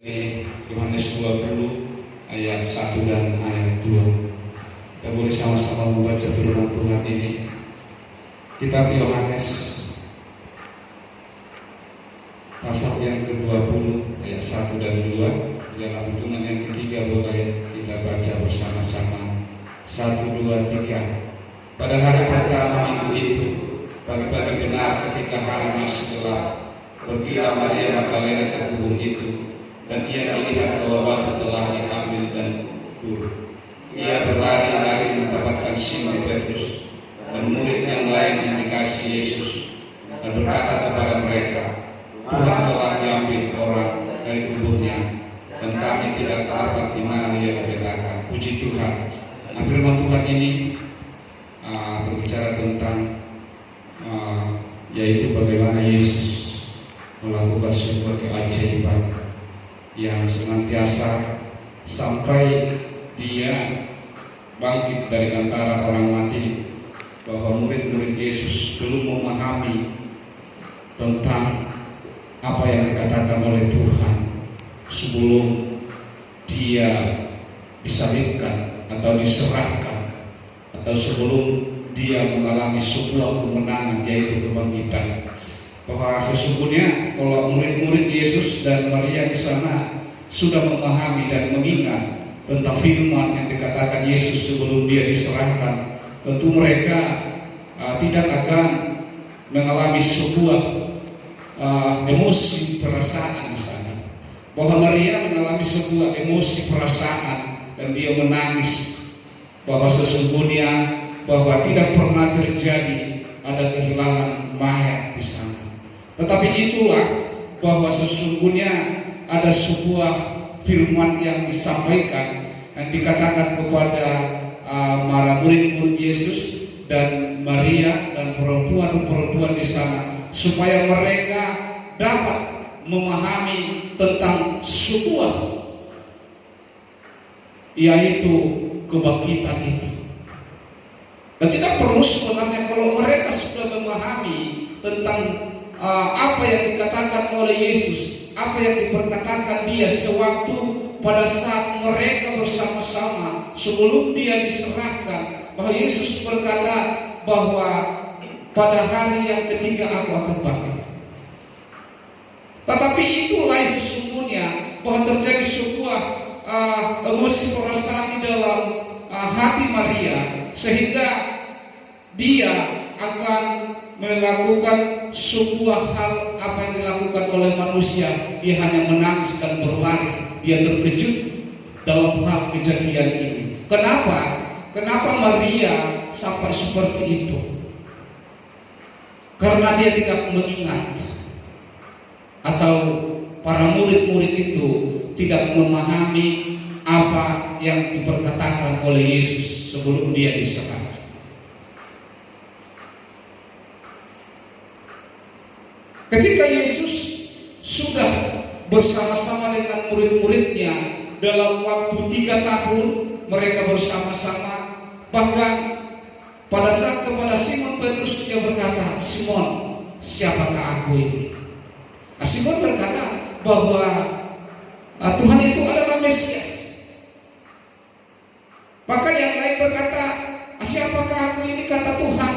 Ini Yohanes 20 ayat 1 dan ayat 2. Kita boleh sama-sama membaca firman Tuhan ini. Kitab Yohanes pasal yang ke-20 ayat 1 dan 2. Dalam hitungan yang ketiga boleh kita baca bersama-sama. 1, 2, 3. Pada hari pertama minggu itu, pagi-pagi benar ketika hari masih gelap, pergilah Maria Magdalena ke kubur itu, dan ia melihat bahwa batu telah diambil dan kubur. Ia berlari-lari mendapatkan Simon Petrus dan murid yang lain yang dikasih Yesus, dan berkata kepada mereka, Tuhan telah diambil orang dari kuburnya, dan kami tidak dapat di mana ia diletakkan. Puji Tuhan. Nah, firman Tuhan ini berbicara tentang yaitu bagaimana Yesus melakukan sebuah keajaiban yang senantiasa sampai dia bangkit dari antara orang mati, bahwa murid-murid Yesus belum memahami tentang apa yang dikatakan oleh Tuhan sebelum dia disalibkan atau diserahkan, atau sebelum dia mengalami sebuah kemenangan, yaitu kebangkitan. Bahwa sesungguhnya kalau murid-murid Yesus dan Maria di sana sudah memahami dan mengingat tentang firman yang dikatakan Yesus sebelum dia diserahkan, tentu mereka tidak akan mengalami sebuah emosi perasaan di sana. Bahwa Maria mengalami sebuah emosi perasaan dan dia menangis bahwa sesungguhnya bahwa tidak pernah terjadi ada kehilangan mayat di sana. Tetapi itulah bahwa sesungguhnya ada sebuah firman yang disampaikan yang dikatakan kepada para murid-murid Yesus dan Maria dan perempuan-perempuan di sana, supaya mereka dapat memahami tentang sebuah, yaitu kebangkitan itu. Dan tidak perlu sebenarnya kalau mereka sudah memahami tentang apa yang dikatakan oleh Yesus, apa yang diperkatakan dia sewaktu pada saat mereka bersama-sama sebelum dia diserahkan, bahwa Yesus berkata bahwa pada hari yang ketiga aku akan bangkit. Tetapi itulah yang sesungguhnya bahwa terjadi sebuah emosi perasaan di dalam hati Maria, sehingga dia akan melakukan sebuah hal apa yang dilakukan oleh manusia. Dia hanya menangis dan berlari. Dia terkejut dalam hal kejadian ini. Kenapa? Kenapa Maria sampai seperti itu? Karena dia tidak mengingat, atau para murid-murid itu tidak memahami apa yang diperkatakan oleh Yesus sebelum dia diserahkan. Ketika Yesus sudah bersama-sama dengan murid-muridnya dalam waktu 3 tahun mereka bersama-sama, bahkan pada saat kepada Simon Petrus dia berkata, Simon, siapakah aku ini? Simon berkata bahwa Tuhan itu adalah Mesias. Bahkan yang lain berkata, siapakah aku ini? Kata Tuhan,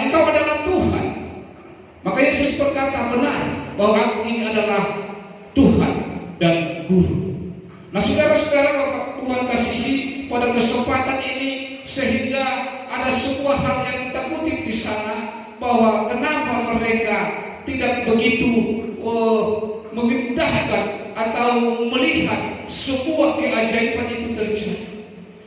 engkau adalah Tuhan. Maka Yesus berkata, benar bahwa aku ini adalah Tuhan dan Guru. Nah, saudara-saudara, Bapak Tuhan kasihi, pada kesempatan ini sehingga ada sebuah hal yang kita kutip di sana, bahwa kenapa mereka tidak begitu mengindahkan atau melihat sebuah keajaiban itu terjadi.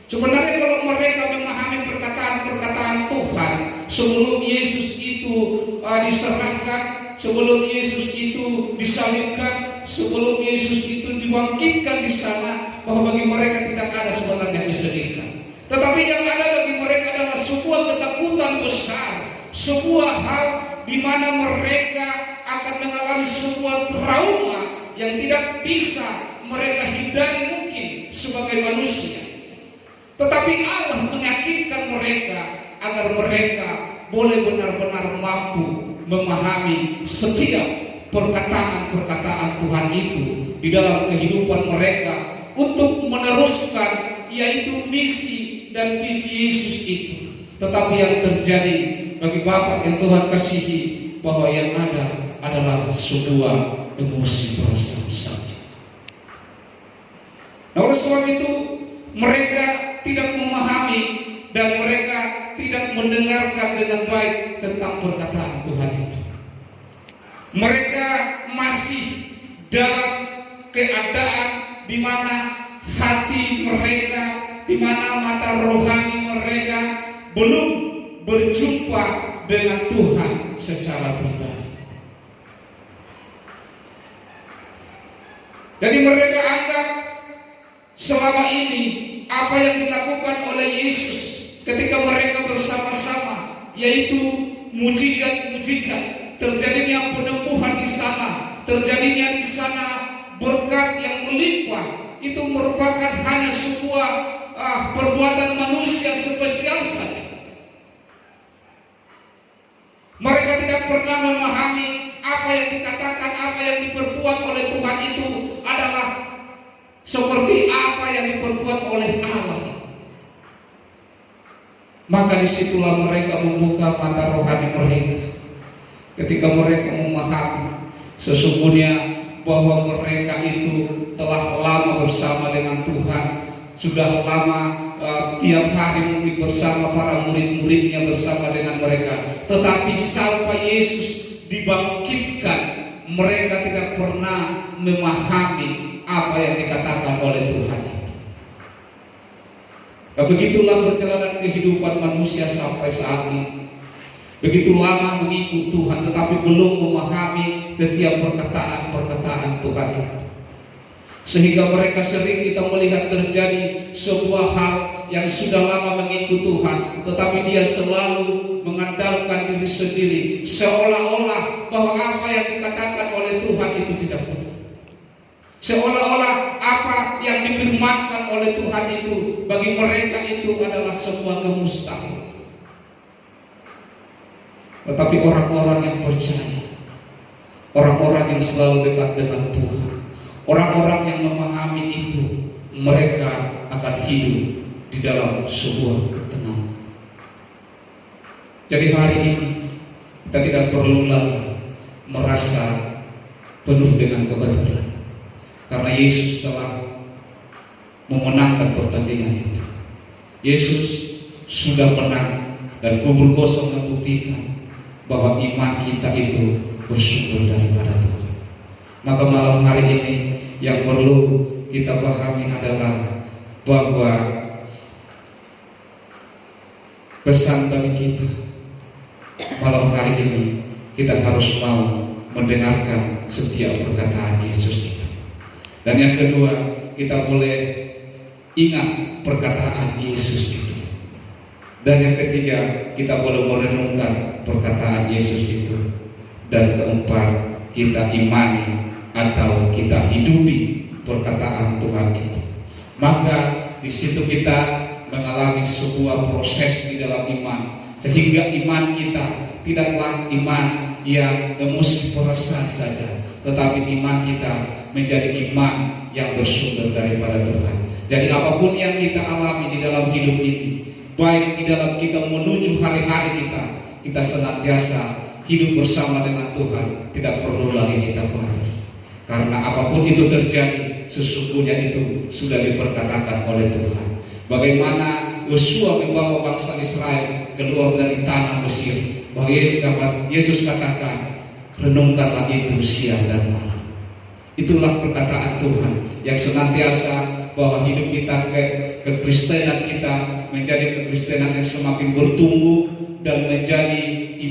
Sebenarnya kalau mereka memahami perkataan-perkataan Tuhan sebelum Yesus itu diserahkan, sebelum Yesus itu disalibkan, sebelum Yesus itu dibangkitkan di sana, bahwa bagi mereka tidak ada sebenarnya kesedihan. Tetapi yang ada bagi mereka adalah sebuah ketakutan besar, sebuah hal di mana mereka akan mengalami sebuah trauma yang tidak bisa mereka hindari mungkin sebagai manusia. Tetapi Allah meyakinkan mereka agar mereka boleh benar-benar mampu memahami setiap perkataan-perkataan Tuhan itu di dalam kehidupan mereka untuk meneruskan yaitu misi dan visi Yesus itu. Tetapi yang terjadi bagi Bapak yang Tuhan kasihi, bahwa yang ada adalah sebuah emosi perasaan saja. Nah, oleh sebab itu mereka tidak memahami dan mereka tidak mendengarkan dengan baik tentang perkataan Tuhan itu. Mereka masih dalam keadaan di mana hati mereka, di mana mata rohani mereka belum berjumpa dengan Tuhan secara pribadi. Jadi mereka anggap selama ini apa yang dilakukan oleh Yesus ketika mereka bersama-sama, yaitu mujizat-mujizat, terjadinya penyembuhan di sana, terjadinya di sana berkat yang melimpah, itu merupakan hanya sebuah perbuatan manusia spesial saja. Mereka tidak pernah memahami apa yang dikatakan, apa yang diperbuat oleh Tuhan itu adalah seperti apa yang diperbuat oleh Allah. Maka disitulah mereka membuka mata rohani mereka ketika mereka memahami sesungguhnya bahwa mereka itu telah lama bersama dengan Tuhan, sudah lama tiap hari mungkin bersama para murid-muridnya bersama dengan mereka. Tetapi sampai Yesus dibangkitkan, mereka tidak pernah memahami apa yang dikatakan oleh Tuhan itu. Nah, begitulah perjalanan kehidupan manusia sampai saat ini. Begitu lama mengikut Tuhan tetapi belum memahami setiap perkataan-perkataan Tuhan itu. Sehingga mereka sering kita melihat terjadi sebuah hal yang sudah lama mengikut Tuhan, tetapi dia selalu mengandalkan diri sendiri, seolah-olah bahwa apa yang dikatakan oleh Tuhan itu tidak benar. Seolah-olah apa yang difirmankan oleh Tuhan itu bagi mereka itu adalah sebuah kemustahilan. Tetapi orang-orang yang percaya, orang-orang yang selalu dekat dengan Tuhan, orang-orang yang memahami itu, mereka akan hidup di dalam sebuah ketenangan. Jadi hari ini kita tidak perlu lagi merasa penuh dengan kebenaran, karena Yesus telah memenangkan pertandingan itu. Yesus sudah menang dan kubur kosong membuktikan bahwa iman kita itu bersumber daripada Tuhan. Maka malam hari ini yang perlu kita pahami adalah bahwa pesan bagi kita malam hari ini, kita harus mau mendengarkan setiap perkataan Yesus itu. Dan yang kedua, kita boleh ingat perkataan Yesus itu. Dan yang ketiga, kita boleh merenungkan perkataan Yesus itu. Dan keempat, kita imani atau kita hidupi perkataan Tuhan itu. Maka di situ kita mengalami sebuah proses di dalam iman, sehingga iman kita tidaklah iman yang emosi perasaan saja, tetapi iman kita menjadi iman yang bersumber daripada Tuhan. Jadi apapun yang kita alami di dalam hidup ini, baik di dalam kita menuju hari-hari kita senantiasa hidup bersama dengan Tuhan, tidak perlu lagi kita khawatir. Karena apapun itu terjadi, sesungguhnya itu sudah diperkatakan oleh Tuhan. Bagaimana Yosua membawa bangsa Israel keluar dari tanah Mesir, bahwa Yesus katakan, renungkanlah itu siang dan malam. Itulah perkataan Tuhan yang senantiasa bahwa hidup kita, kekristenan kita menjadi kekristenan yang semakin bertumbuh dan menjadi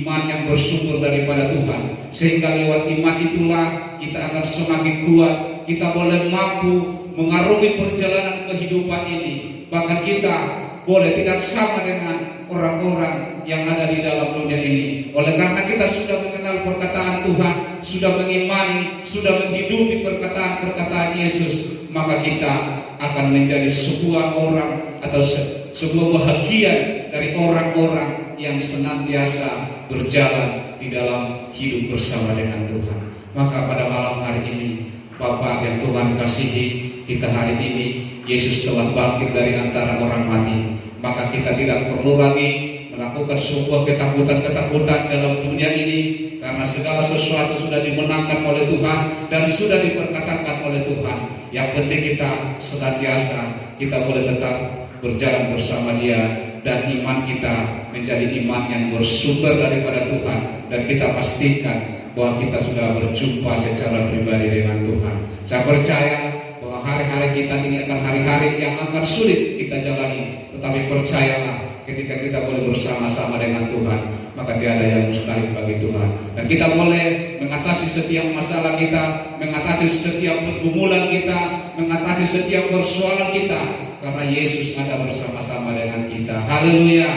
iman yang bersumber daripada Tuhan, sehingga lewat iman itulah kita akan semakin kuat. Kita boleh mampu mengarungi perjalanan kehidupan ini. Bahkan kita boleh tidak sama dengan orang-orang yang ada di dalam dunia ini. Oleh karena kita sudah mengenal perkataan Tuhan, sudah mengimani, sudah menghidupi perkataan-perkataan Yesus, maka kita akan menjadi sebuah orang atau sebuah bahagian dari orang-orang yang senantiasa berjalan di dalam hidup bersama dengan Tuhan. Maka pada malam hari ini, Bapa yang Tuhan kasihi, kita hari ini Yesus telah bangkit dari antara orang mati. Maka kita tidak perlu lagi melakukan sebuah ketakutan-ketakutan dalam dunia ini, karena segala sesuatu sudah dimenangkan oleh Tuhan dan sudah diperkatakan oleh Tuhan. Yang penting kita senantiasa kita boleh tetap berjalan bersama Dia, dan iman kita menjadi iman yang bersumber daripada Tuhan, dan kita pastikan bahwa kita sudah berjumpa secara pribadi dengan Tuhan. Saya percaya bahwa hari-hari kita ini akan hari-hari yang akan sulit kita jalani, tetapi percayalah, ketika kita boleh bersama-sama dengan Tuhan, maka tiada yang mustahil bagi Tuhan. Dan kita boleh mengatasi setiap masalah kita, mengatasi setiap pergumulan kita, mengatasi setiap persoalan kita, karena Yesus ada bersama-sama dengan kita. Haleluya,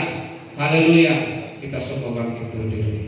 haleluya. Kita semua bangkit berdiri.